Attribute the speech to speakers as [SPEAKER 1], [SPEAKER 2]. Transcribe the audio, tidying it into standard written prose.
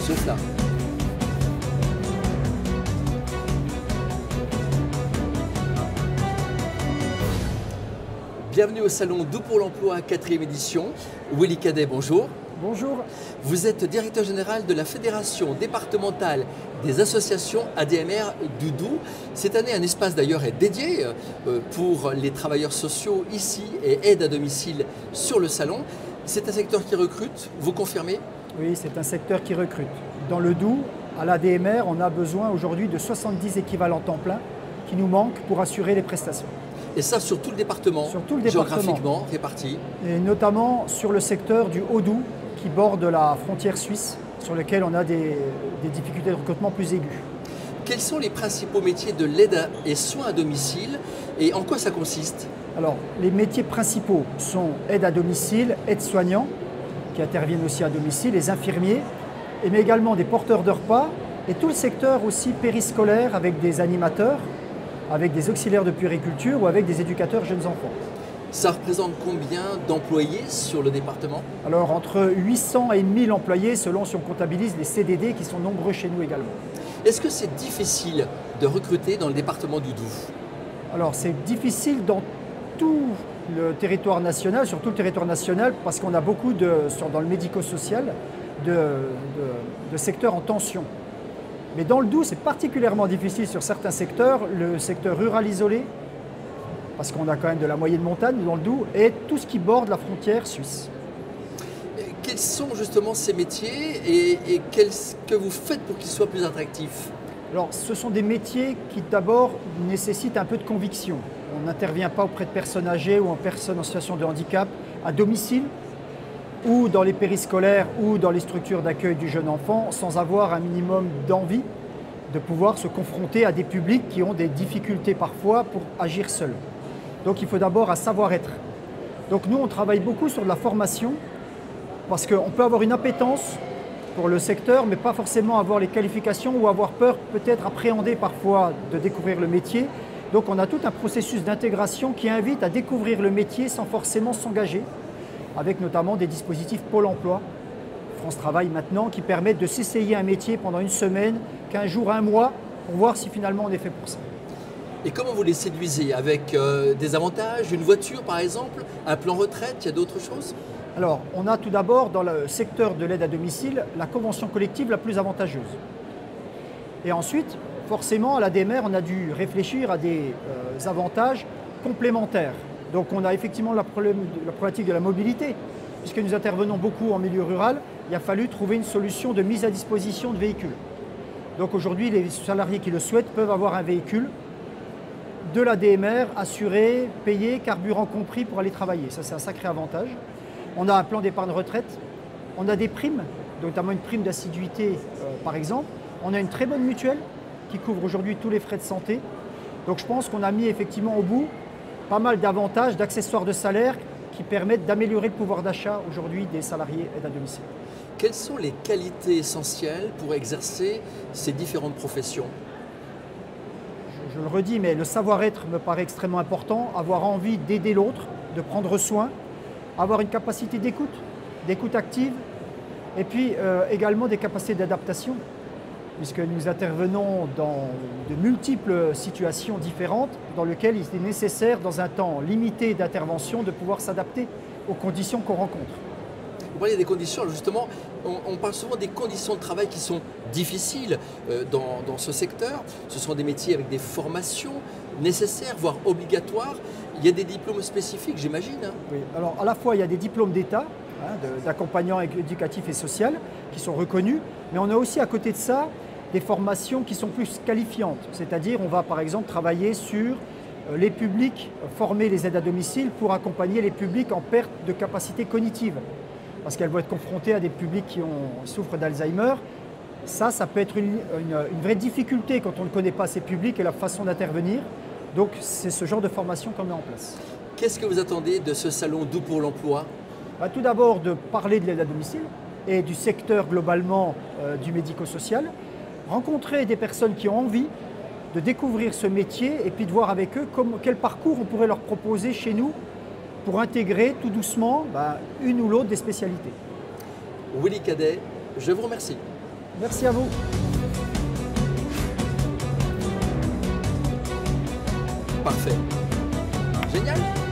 [SPEAKER 1] Sofla. Bienvenue au salon Doux pour l'emploi, 4e édition. Willy Cadet, bonjour.
[SPEAKER 2] Bonjour.
[SPEAKER 1] Vous êtes directeur général de la Fédération départementale des associations ADMR du Doubs. Cette année, un espace d'ailleurs est dédié pour les travailleurs sociaux ici et aide à domicile sur le salon. C'est un secteur qui recrute, vous confirmez?
[SPEAKER 2] Oui, c'est un secteur qui recrute. Dans le Doubs, à l'ADMR, on a besoin aujourd'hui de 70 équivalents temps plein qui nous manquent pour assurer les prestations.
[SPEAKER 1] Et ça sur tout le département, géographiquement réparti.
[SPEAKER 2] Et notamment sur le secteur du Haut-Doubs qui borde la frontière suisse, sur lequel on a des difficultés de recrutement plus aiguës.
[SPEAKER 1] Quels sont les principaux métiers de l'aide et soins à domicile et en quoi ça consiste?
[SPEAKER 2] Alors, les métiers principaux sont aide à domicile, aides-soignants, qui interviennent aussi à domicile, les infirmiers, mais également des porteurs de repas et tout le secteur aussi périscolaire avec des animateurs, avec des auxiliaires de puériculture ou avec des éducateurs jeunes enfants.
[SPEAKER 1] Ça représente combien d'employés sur le département?
[SPEAKER 2] Alors entre 800 et 1000 employés selon si on comptabilise les CDD qui sont nombreux chez nous également.
[SPEAKER 1] Est-ce que c'est difficile de recruter dans le département du Doubs?
[SPEAKER 2] Alors c'est difficile dans tout le territoire national, sur tout le territoire national, parce qu'on a beaucoup dans le médico-social de secteurs en tension. Mais dans le Doubs, c'est particulièrement difficile sur certains secteurs, le secteur rural isolé, parce qu'on a quand même de la moyenne montagne dans le Doubs, et tout ce qui borde la frontière suisse.
[SPEAKER 1] Quels sont justement ces métiers et qu'est-ce que vous faites pour qu'ils soient plus attractifs?
[SPEAKER 2] Alors, ce sont des métiers qui d'abord nécessitent un peu de conviction. On n'intervient pas auprès de personnes âgées ou en personnes en situation de handicap à domicile, ou dans les périscolaires ou dans les structures d'accueil du jeune enfant, sans avoir un minimum d'envie de pouvoir se confronter à des publics qui ont des difficultés parfois pour agir seuls. Donc il faut d'abord un savoir-être. Donc nous, on travaille beaucoup sur de la formation, parce qu'on peut avoir une appétence pour le secteur, mais pas forcément avoir les qualifications ou avoir peur, peut-être appréhender parfois de découvrir le métier. Donc on a tout un processus d'intégration qui invite à découvrir le métier sans forcément s'engager, avec notamment des dispositifs Pôle emploi, France Travail maintenant, qui permettent de s'essayer un métier pendant une semaine, 15 jours, un mois, pour voir si finalement on est fait pour ça.
[SPEAKER 1] Et comment vous les séduisez? Avec des avantages, une voiture par exemple, un plan retraite, il y a d'autres choses?
[SPEAKER 2] Alors, on a tout d'abord dans le secteur de l'aide à domicile la convention collective la plus avantageuse. Et ensuite, forcément, à l'ADMR, on a dû réfléchir à des avantages complémentaires. Donc on a effectivement la problématique de la mobilité. Puisque nous intervenons beaucoup en milieu rural, il a fallu trouver une solution de mise à disposition de véhicules. Donc aujourd'hui, les salariés qui le souhaitent peuvent avoir un véhicule de l'ADMR, assuré, payé, carburant compris pour aller travailler. Ça, c'est un sacré avantage. On a un plan d'épargne retraite, on a des primes, notamment une prime d'assiduité par exemple. On a une très bonne mutuelle qui couvre aujourd'hui tous les frais de santé. Donc je pense qu'on a mis effectivement au bout pas mal d'avantages, d'accessoires de salaire qui permettent d'améliorer le pouvoir d'achat aujourd'hui des salariés aide à domicile.
[SPEAKER 1] Quelles sont les qualités essentielles pour exercer ces différentes professions?
[SPEAKER 2] Je le redis, mais le savoir-être me paraît extrêmement important, avoir envie d'aider l'autre, de prendre soin, avoir une capacité d'écoute active, et puis également des capacités d'adaptation, puisque nous intervenons dans de multiples situations différentes dans lesquelles il est nécessaire, dans un temps limité d'intervention, de pouvoir s'adapter aux conditions qu'on rencontre.
[SPEAKER 1] Vous parlez des conditions, justement, on parle souvent des conditions de travail qui sont difficiles dans ce secteur. Ce sont des métiers avec des formations nécessaires, voire obligatoires. Il y a des diplômes spécifiques, j'imagine. Hein.
[SPEAKER 2] Oui, alors à la fois il y a des diplômes d'État, d'accompagnant éducatif et social, qui sont reconnus, mais on a aussi à côté de ça des formations qui sont plus qualifiantes. C'est-à-dire on va par exemple travailler sur les publics, former les aides à domicile pour accompagner les publics en perte de capacité cognitive. Parce qu'elles vont être confrontées à des publics qui souffrent d'Alzheimer. Ça peut être une vraie difficulté quand on ne connaît pas ces publics et la façon d'intervenir. Donc c'est ce genre de formation qu'on met en place.
[SPEAKER 1] Qu'est-ce que vous attendez de ce salon Doux pour l'emploi?
[SPEAKER 2] Tout d'abord de parler de l'aide à domicile et du secteur globalement du médico-social, rencontrer des personnes qui ont envie de découvrir ce métier et puis de voir avec eux quel parcours on pourrait leur proposer chez nous pour intégrer tout doucement une ou l'autre des spécialités.
[SPEAKER 1] Willy Cadet, je vous remercie.
[SPEAKER 2] Merci à vous.
[SPEAKER 1] Parfait. Génial.